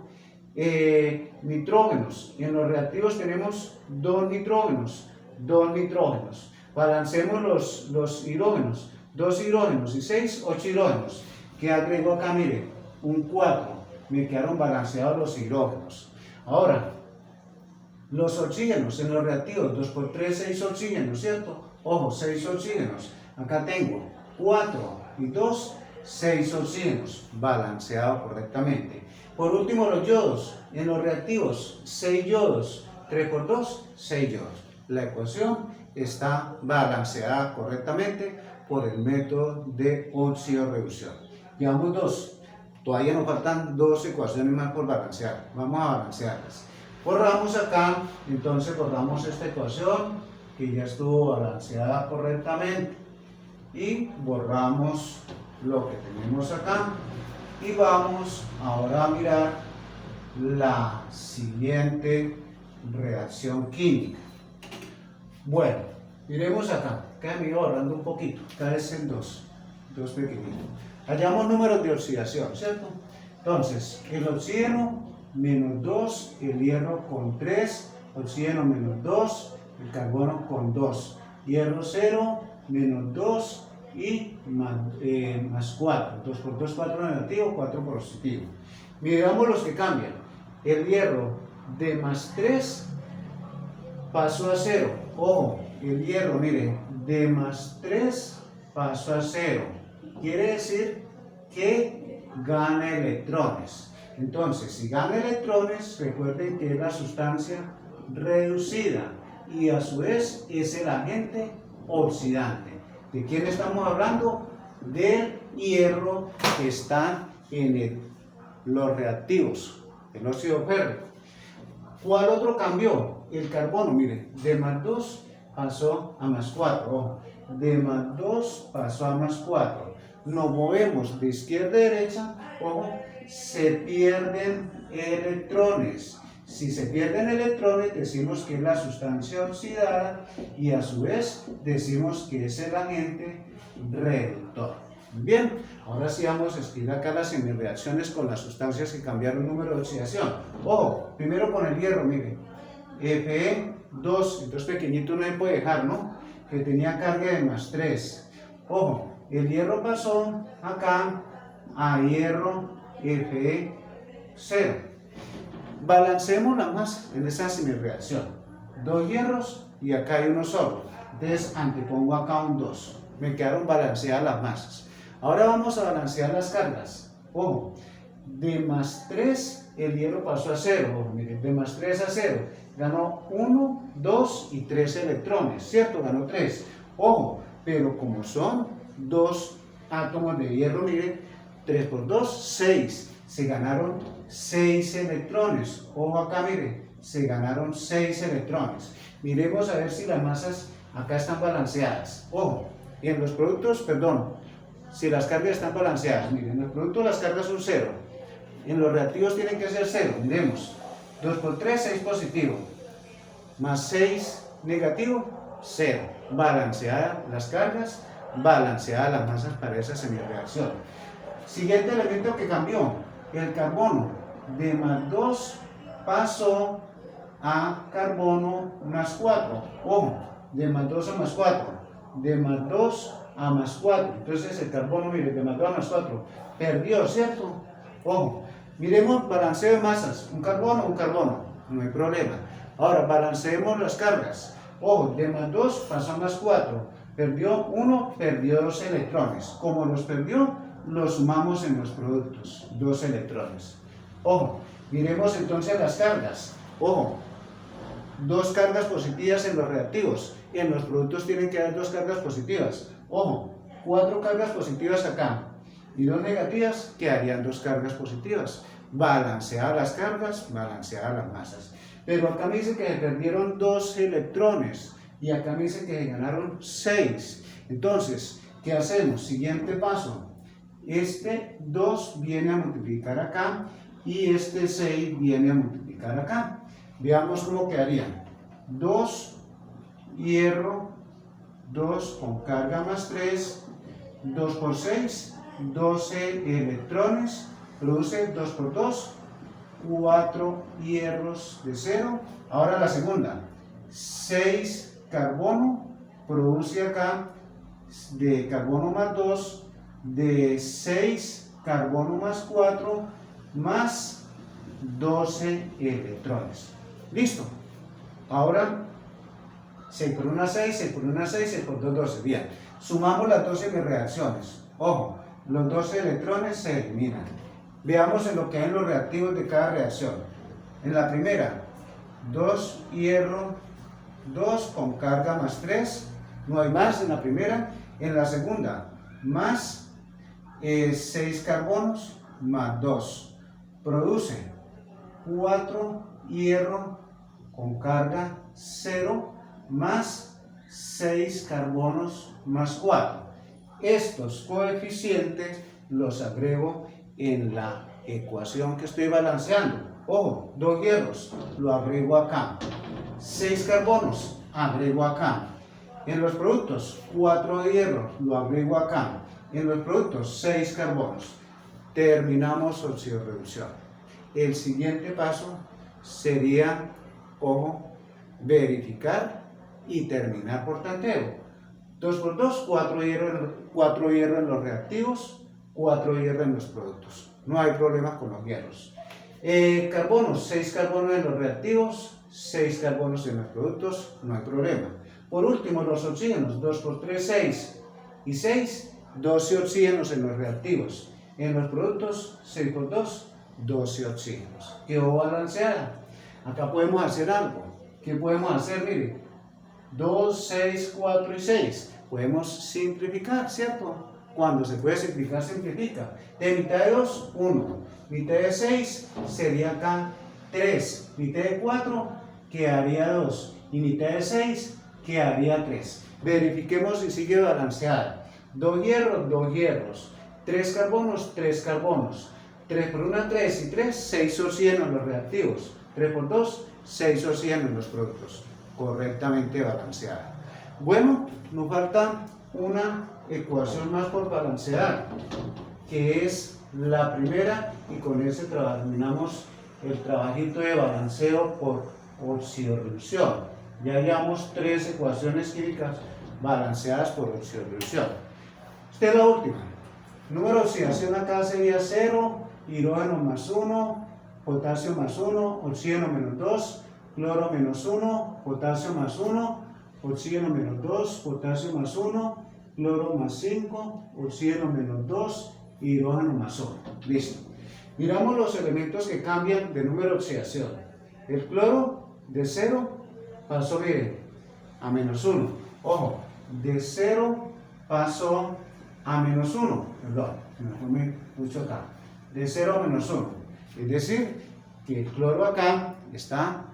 Nitrógenos, en los reactivos tenemos 2 nitrógenos, 2 nitrógenos. Balancemos los hidrógenos, 2 hidrógenos y 6, 8 hidrógenos. ¿Qué agrego acá? Mire, un 4, me quedaron balanceados los hidrógenos. Ahora, los oxígenos en los reactivos, 2 por 3, 6 oxígenos, ¿cierto? Ojo, 6 oxígenos. Acá tengo 4 y 2, 6 oxígenos, balanceado correctamente. Por último, los yodos. En los reactivos, 6 yodos, 3 por 2, 6 yodos. La ecuación está balanceada correctamente por el método de óxido-reducción. Llevamos 2. Todavía nos faltan 2 ecuaciones más por balancear. Vamos a balancearlas. Borramos acá, entonces borramos esta ecuación que ya estuvo balanceada correctamente. Y borramos lo que tenemos acá. Y vamos ahora a mirar la siguiente reacción química. Bueno, miremos acá. Acá me iba borrando un poquito. Acá es el 2 pequeñitos. Hallamos números de oxidación, ¿cierto? Entonces, el oxígeno menos 2, el hierro con 3, oxígeno menos 2, el carbono con 2, hierro 0, menos 2 y más 4. 2 por 2, 4 negativo, 4 positivo. Miramos los que cambian. El hierro de más 3 pasó a 0. Ojo, el hierro, miren, de más 3 pasó a 0. Quiere decir que gana electrones. Entonces, si gana electrones, recuerden que es la sustancia reducida y a su vez es el agente oxidante. ¿De quién estamos hablando? Del hierro que está en los reactivos, el óxido férrico. ¿Cuál otro cambió? El carbono, miren, de más 2 pasó a más 4. Ojo, de más 2 pasó a más 4. Nos movemos de izquierda a derecha, ojo, se pierden electrones. Si se pierden electrones, decimos que es la sustancia oxidada y a su vez decimos que es el agente reductor. Bien, ahora sí vamos a escribir acá las semireacciones con las sustancias que cambiaron el número de oxidación. Ojo, primero con el hierro, miren, Fe2, entonces pequeñito no se puede dejar, ¿no? Que tenía carga de más 3. Ojo, el hierro pasó acá a hierro Fe0. Balancemos la masa en esa semireacción. 2 hierros y acá hay uno solo. Entonces antepongo acá un 2. Me quedaron balanceadas las masas. Ahora vamos a balancear las cargas. Ojo, de más 3 el hierro pasó a 0. Ojo, miren, de más 3 a 0. Ganó 1, 2 y 3 electrones, ¿cierto? Ganó 3. Ojo, pero como son 2 átomos de hierro, miren, 3 por 2, 6. Se ganaron 6 electrones. Ojo acá, miren, se ganaron 6 electrones. Miremos a ver si las masas acá están balanceadas. Ojo, en los productos, perdón, si las cargas están balanceadas. Miren, en los productos las cargas son 0. En los reactivos tienen que ser 0. Miremos, 2 por 3, 6 positivo. Más 6 negativo, 0. Balanceadas las cargas, balanceadas las masas para esa semireacción. Siguiente elemento que cambió. El carbono de más 2 pasó a carbono más 4. Ojo, de más 2 a más 4. De más 2 a más 4. Entonces el carbono, mire, de más 2 a más 4. Perdió, ¿cierto? Ojo, miremos balanceo de masas. Un carbono, no hay problema. Ahora, balanceemos las cargas. Ojo, de más 2 pasó a más 4. Perdió 1, perdió 2 electrones. Como los perdió, los sumamos en los productos, 2 electrones. Ojo, miremos entonces las cargas. Ojo, 2 cargas positivas en los reactivos. En los productos tienen que haber 2 cargas positivas. Ojo, 4 cargas positivas acá y 2 negativas, quedarían 2 cargas positivas. Balancear las cargas, balancear las masas. Pero acá me dice que se perdieron 2 electrones y acá me dice que se ganaron 6. Entonces, ¿Qué hacemos? Siguiente paso. Este 2 viene a multiplicar acá y este 6 viene a multiplicar acá. Veamos cómo quedaría. 2 hierro, 2 con carga más 3, 2 por 6, 12 electrones, produce 2 por 2, 4 hierros de 0. Ahora la segunda, 6 carbono, produce acá de carbono más 2, de 6 carbono más 4, más 12 electrones. Listo. Ahora 6 por 1, 6, 6 por 1, 6, 6 por 2, 12. Bien, sumamos las 12 reacciones. Ojo, los 12 electrones se eliminan. Veamos en lo que hay en los reactivos de cada reacción. En la primera, 2 hierro, 2 con carga más 3. No hay más en la primera. En la segunda, más 6 carbonos más 2. Produce 4 hierro con carga 0 más 6 carbonos más 4. Estos coeficientes los agrego en la ecuación que estoy balanceando. Ojo, 2 hierros, lo agrego acá. 6 carbonos, agrego acá. En los productos, 4 de hierro, lo agrego acá. En los productos, 6 carbonos. Terminamos oxidorreducción. El siguiente paso sería, ojo, verificar y terminar por tanteo. 2 por 2, 4 hierro en los reactivos, 4 hierro en los productos. No hay problema con los hierros. Carbonos, 6 carbonos en los reactivos, 6 carbonos en los productos, no hay problema. Por último, los oxígenos, 2 por 3, 6 y 6, 12 oxígenos en los reactivos. En los productos, 6 por 2, 12 oxígenos. Quedó balanceada. Acá podemos hacer algo. ¿Qué podemos hacer? Mire, 2, 6, 4 y 6. Podemos simplificar, ¿cierto? Cuando se puede simplificar, simplifica. De mitad de 2, 1. Mitad de 6 sería acá 3. Mitad de 4 quedaría 2. Y mitad de 6 quedaría 3. Verifiquemos si sigue balanceada. 2 hierros, 2 hierros. 3 carbonos, 3 carbonos. 3 por 1, 3 y 3, 6 oxígenos en los reactivos. 3 por 2, 6 oxígenos en los productos. Correctamente balanceada. Bueno, nos falta una ecuación más por balancear, que es la primera, y con ese terminamos el trabajito de balanceo por oxidorreducción. Ya llevamos 3 ecuaciones químicas balanceadas por oxidorreducción. Esta es la última. Número de oxidación acá sería 0, hidrógeno más 1, potasio más 1, oxígeno menos 2, cloro menos 1, potasio más 1, oxígeno menos 2, potasio más 1, cloro más 5, oxígeno menos 2, hidrógeno más 1. Listo. Miramos los elementos que cambian de número de oxidación. El cloro de 0 pasó, mire, a menos 1. Ojo, de 0 pasó a menos 1. Perdón, me formé mucho acá. De 0 a menos 1. Es decir, que el cloro acá está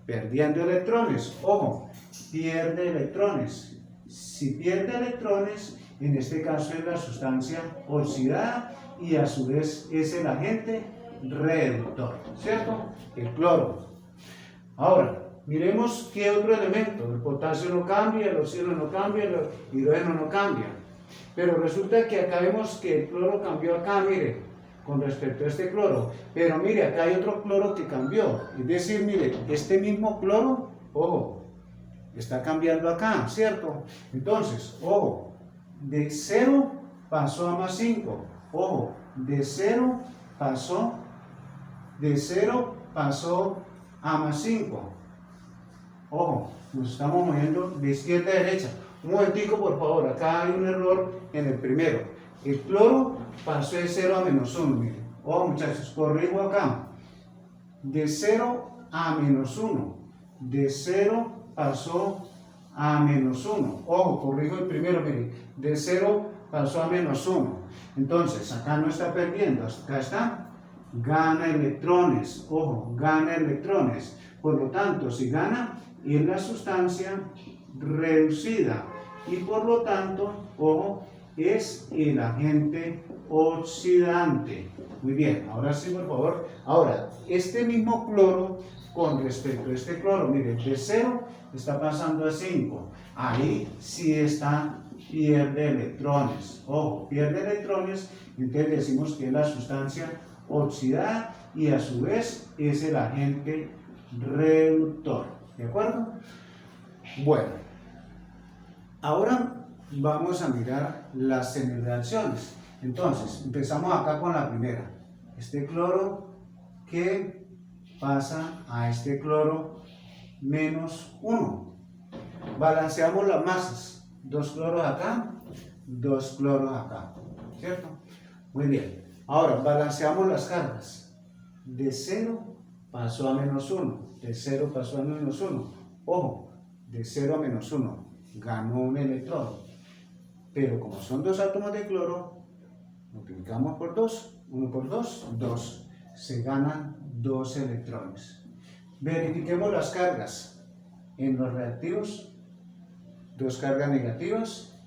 perdiendo electrones. Ojo, pierde electrones. Si pierde electrones, en este caso es la sustancia oxidada y a su vez es el agente reductor, ¿cierto? El cloro. Ahora, miremos qué otro elemento. El potasio no cambia, el oxígeno no cambia, el hidrógeno no cambia. Pero resulta que acá vemos que el cloro cambió acá, mire, con respecto a este cloro. Pero mire, acá hay otro cloro que cambió. Es decir, mire, este mismo cloro, ojo, está cambiando acá, ¿cierto? Entonces, ojo, de 0 pasó a más 5. Ojo, de 0 pasó a más 5. Ojo, nos estamos moviendo de izquierda a derecha. Un momentico, por favor, acá hay un error en el primero. El cloro pasó de 0 a menos 1, miren. Ojo, muchachos, corrijo acá. De 0 a menos 1. De 0 pasó a menos 1. Ojo, corrijo el primero, miren. De 0 pasó a menos 1. Entonces, acá no está perdiendo, acá está. Gana electrones. Ojo, gana electrones. Por lo tanto, si gana, es la sustancia reducida. Y por lo tanto, ojo, es el agente oxidante. Muy bien, ahora sí, por favor. Ahora, este mismo cloro con respecto a este cloro, mire, de 0 está pasando a 5. Ahí sí está, pierde electrones. Ojo, pierde electrones, entonces decimos que es la sustancia oxidada y a su vez es el agente reductor. ¿De acuerdo? Bueno, ahora vamos a mirar las semireacciones. Entonces, empezamos acá con la primera. Este cloro que pasa a este cloro menos 1. Balanceamos las masas. 2 cloros acá, 2 cloros acá. ¿Cierto? Muy bien. Ahora, balanceamos las cargas. De 0 pasó a menos 1. De 0 pasó a menos 1. Ojo, de 0 a menos 1. Ganó un electrón. Pero como son 2 átomos de cloro, multiplicamos por 2. 1 por 2, 2. Se ganan 2 electrones. Verifiquemos las cargas. En los reactivos, 2 cargas negativas.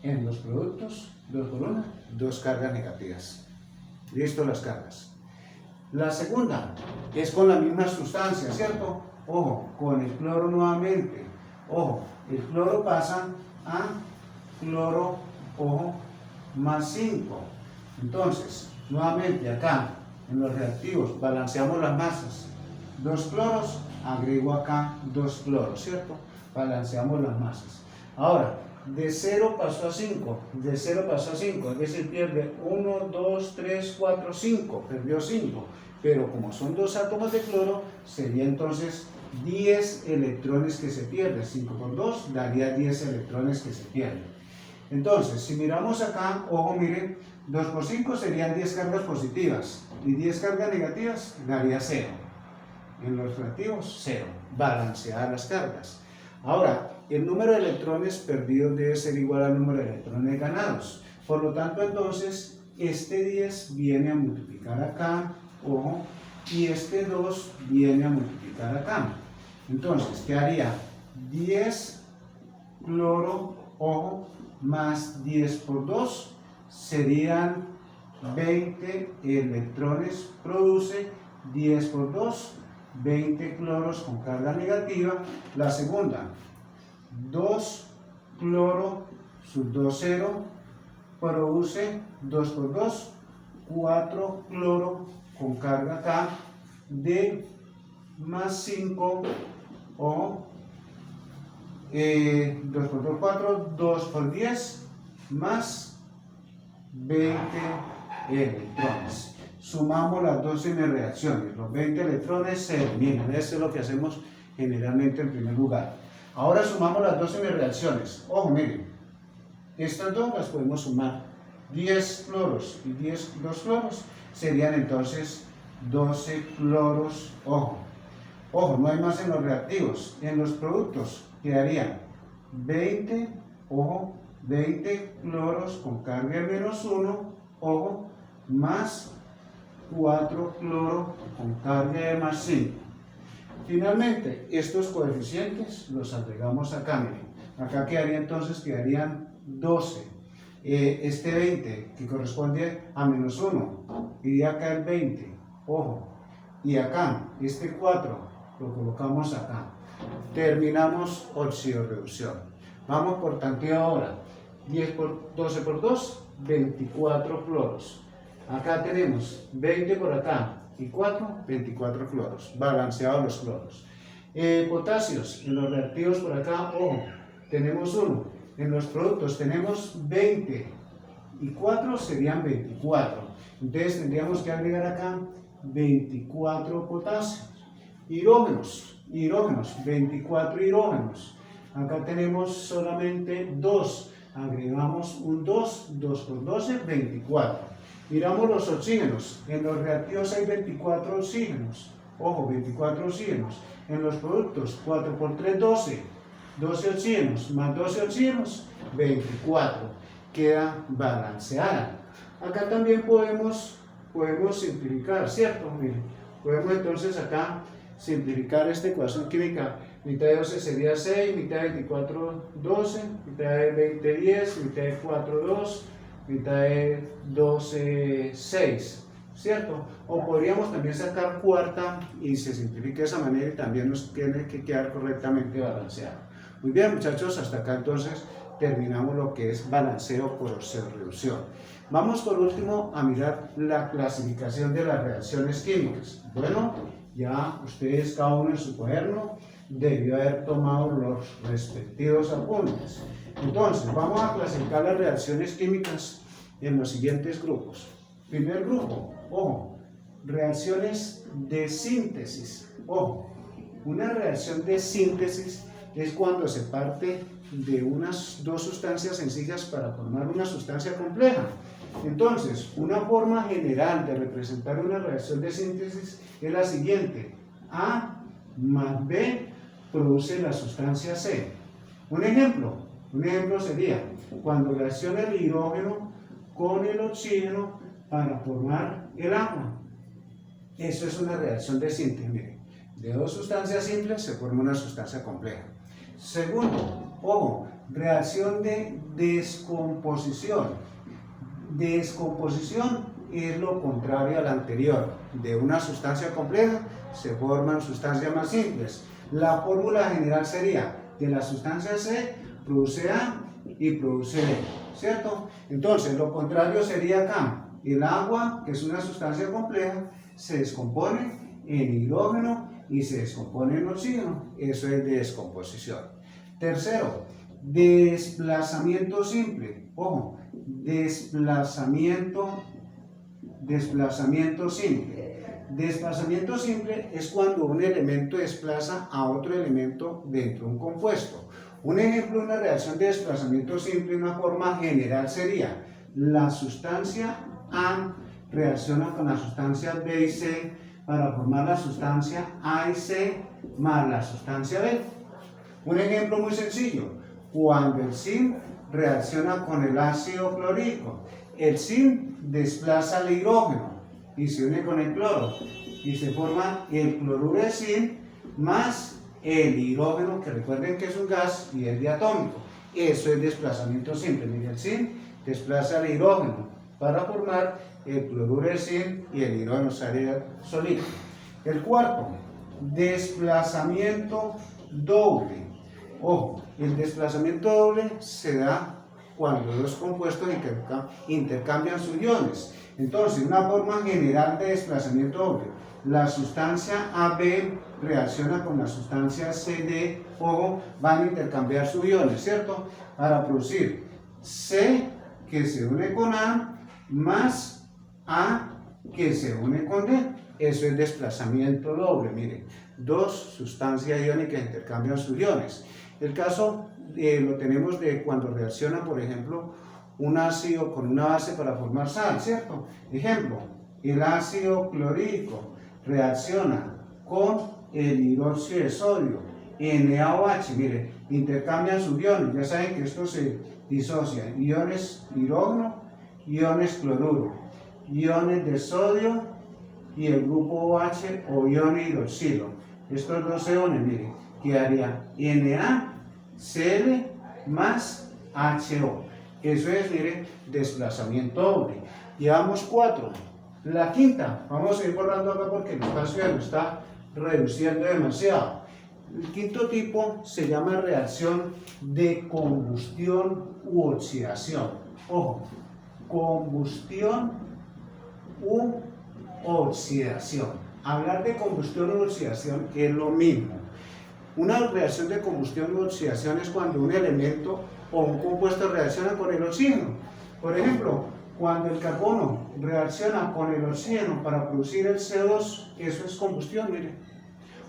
En los productos, 2 por 1, 2 cargas negativas. Listo las cargas. La segunda es con la misma sustancia, ¿cierto? Ojo, con el cloro nuevamente. Ojo, el cloro pasa a cloro, ojo, más 5. Entonces, nuevamente acá, en los reactivos, balanceamos las masas. 2 cloros, agrego acá 2 cloros, ¿cierto? Balanceamos las masas. Ahora, de 0 pasó a 5, de 0 pasó a 5, es decir, pierde 1, 2, 3, 4, 5, perdió 5. Pero como son 2 átomos de cloro, sería entonces 10 electrones que se pierden. 5 por 2 daría 10 electrones que se pierden. Entonces, si miramos acá, ojo, miren, 2 por 5 serían 10 cargas positivas y 10 cargas negativas daría 0. En los reactivos, 0. Balancear las cargas. Ahora, el número de electrones perdidos debe ser igual al número de electrones ganados. Por lo tanto, entonces, este 10 viene a multiplicar acá, ojo, y este 2 viene a multiplicar acá. Entonces, ¿qué haría? 10 cloro, ojo, más 10 por 2 serían 20 electrones, produce 10 por 2, 20 cloros con carga negativa. La segunda, 2 cloro sub 2, 0, produce 2 por 2, 4 cloro con carga acá de más 5, o 2 por 2, 4, 2 por 10, más 20 electrones. Sumamos las dos semireacciones, los 20 electrones se eliminan. Eso es lo que hacemos generalmente en primer lugar. Ahora sumamos las dos semireacciones. Ojo, miren, estas dos las podemos sumar. 10 cloros y 2 cloros serían entonces 12 cloros. Ojo, ojo, no hay más en los reactivos. En los productos quedarían 20, ojo, 20 cloros con carga de menos 1, ojo, más 4 cloro con carga de más 5. Finalmente, estos coeficientes los agregamos acá, miren. Acá quedaría entonces, quedarían 12. Este 20 que corresponde a menos 1, iría acá el 20, ojo. Y acá, este 4, lo colocamos acá. Terminamos oxidorreducción. Vamos por tanteo ahora. 12 por 2, 24 cloros. Acá tenemos 20 por acá y 4, 24 cloros. Balanceados los cloros. Potasios, en los reactivos por acá, ojo, tenemos 1. En los productos tenemos 20 y 4 serían 24. Entonces tendríamos que agregar acá 24 potasios. Hidrógenos, 24 hidrógenos. Acá tenemos solamente 2. Agregamos un 2, 2 por 12, 24. Miramos los oxígenos. En los reactivos hay 24 oxígenos. Ojo, 24 oxígenos. En los productos, 4 por 3, 12. 12 oxígenos más 12 oxígenos, 24. Queda balanceada. Acá también podemos simplificar, ¿cierto? Miren, podemos entonces acá simplificar esta ecuación química. Mitad de 12 sería 6, mitad de 24, 12, mitad de 20, 10, mitad de 4, 2, mitad de 12, 6, ¿cierto? O podríamos también sacar cuarta y se simplifica de esa manera y también nos tiene que quedar correctamente balanceado. Muy bien, muchachos, hasta acá entonces terminamos lo que es balanceo por oxidorreducción. Vamos por último a mirar la clasificación de las reacciones químicas. Bueno, ya ustedes cada uno en su cuaderno debió haber tomado los respectivos apuntes. Entonces, vamos a clasificar las reacciones químicas en los siguientes grupos. Primer grupo, ojo, reacciones de síntesis. Ojo, una reacción de síntesis es cuando se parte de unas dos sustancias sencillas para formar una sustancia compleja. Entonces, una forma general de representar una reacción de síntesis es la siguiente: A más B produce la sustancia C. Un ejemplo sería cuando reacciona el hidrógeno con el oxígeno para formar el agua. Eso es una reacción de síntesis. Miren, de dos sustancias simples se forma una sustancia compleja. Segundo, ojo, reacción de descomposición. Descomposición es lo contrario a la anterior. De una sustancia compleja se forman sustancias más simples. La fórmula general sería que la sustancia C produce A y produce B, ¿cierto? Entonces, lo contrario sería acá. El agua, que es una sustancia compleja, se descompone en hidrógeno y se descompone en oxígeno. Eso es descomposición. Tercero, desplazamiento simple. Ojo, desplazamiento simple. Desplazamiento simple es cuando un elemento desplaza a otro elemento dentro de un compuesto. Un ejemplo de una reacción de desplazamiento simple, una forma general sería: la sustancia A reacciona con la sustancia B y C para formar la sustancia A y C más la sustancia B. Un ejemplo muy sencillo: cuando el zinc reacciona con el ácido clorhídrico, el zinc desplaza el hidrógeno y se une con el cloro y se forma el cloruro de zinc más el hidrógeno, que recuerden que es un gas y es diatómico. Eso es desplazamiento simple. Miren, el zinc desplaza el hidrógeno para formar el cloruro de zinc y el hidrógeno sólido. El cuarto, desplazamiento doble. Ojo, el desplazamiento doble se da cuando dos compuestos intercambian sus iones. Entonces, una forma general de desplazamiento doble: la sustancia AB reacciona con la sustancia CD, ojo, van a intercambiar sus iones, ¿cierto? Para producir C, que se une con A, más A, que se une con D. Eso es desplazamiento doble. Miren, dos sustancias iónicas intercambian sus iones. El caso lo tenemos de cuando reacciona, por ejemplo, un ácido con una base para formar sal, ¿cierto? Ejemplo, el ácido clorhídrico reacciona con el hidróxido de sodio, NaOH, mire, intercambian sus iones. Ya saben que esto se disocia: iones hidrógeno, iones cloruro, iones de sodio y el grupo OH o ion hidroxilo. Estos dos se unen, mire, quedaría NaCl más HO. Eso es, mire, desplazamiento doble. Llevamos 4. La quinta, vamos a ir borrando acá porque el espacio lo está reduciendo demasiado. El quinto tipo se llama reacción de combustión u oxidación. Ojo, combustión u oxidación. Hablar de combustión u oxidación es lo mismo. Una reacción de combustión u oxidación es cuando un elemento o un compuesto reacciona con el oxígeno. Por ejemplo, cuando el carbono reacciona con el oxígeno para producir el CO2, eso es combustión, mire.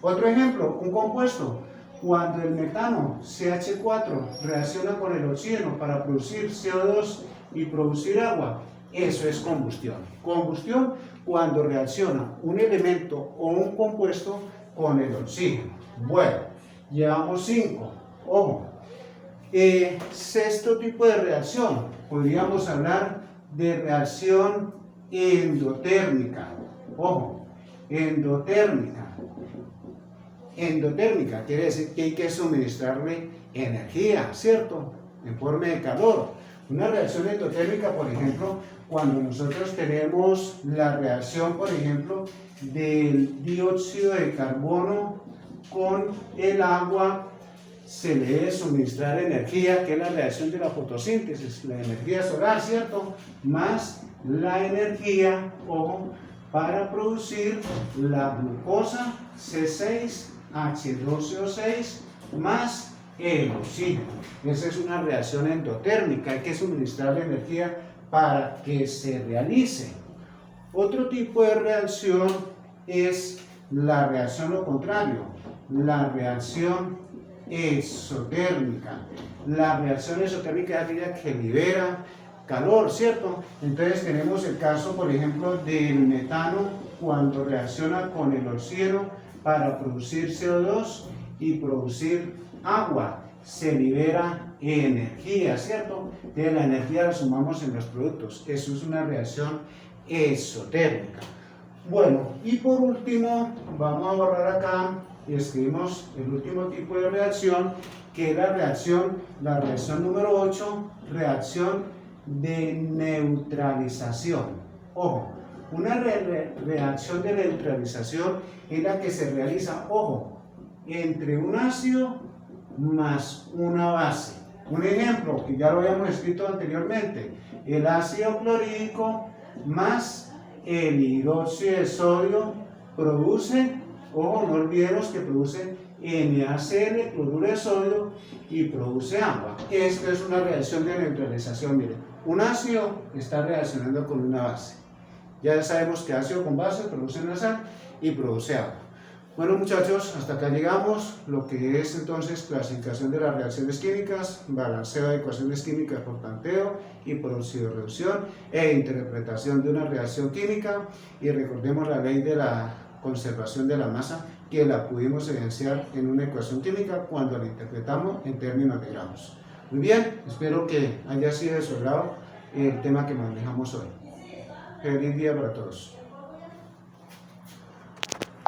Otro ejemplo, un compuesto, cuando el metano, CH4, reacciona con el oxígeno para producir CO2 y producir agua, eso es combustión. Combustión cuando reacciona un elemento o un compuesto con el oxígeno. Bueno, llevamos 5. Ojo. Sexto tipo de reacción, podríamos hablar de reacción endotérmica. Ojo, endotérmica. Endotérmica quiere decir que hay que suministrarle energía, ¿cierto? En forma de calor. Una reacción endotérmica, por ejemplo, cuando nosotros tenemos la reacción, por ejemplo, del dióxido de carbono con el agua, se le debe suministrar energía, que es la reacción de la fotosíntesis, la energía solar, ¿cierto? Más la energía, ojo, para producir la glucosa C6H12O6 más el oxígeno. Esa es una reacción endotérmica, hay que suministrar energía para que se realice. Otro tipo de reacción es la reacción lo contrario, la reacción exotérmica. La reacción exotérmica es aquella que libera calor, ¿cierto? Entonces tenemos el caso, por ejemplo, del metano cuando reacciona con el oxígeno para producir CO2 y producir agua. Se libera energía, ¿cierto? De la energía la sumamos en los productos. Eso es una reacción exotérmica. Bueno, y por último, vamos a borrar acá y escribimos el último tipo de reacción, que es la reacción número 8, reacción de neutralización. Ojo, una reacción de neutralización es la que se realiza, ojo, entre un ácido más una base. Un ejemplo, que ya lo habíamos escrito anteriormente, el ácido clorhídrico más el hidróxido de sodio produce, ojo, no olvidemos que produce NaCl, cloruro de sodio, y produce agua. Esto es una reacción de neutralización. Miren, un ácido está reaccionando con una base. Ya sabemos que ácido con base produce una sal y produce agua. Bueno, muchachos, hasta acá llegamos. Lo que es entonces clasificación de las reacciones químicas, balanceo de ecuaciones químicas por tanteo y por oxidorreducción e interpretación de una reacción química. Y recordemos la ley de la conservación de la masa, que la pudimos evidenciar en una ecuación química cuando la interpretamos en términos de gramos. Muy bien, espero que haya sido de su agrado el tema que manejamos hoy. Feliz día para todos.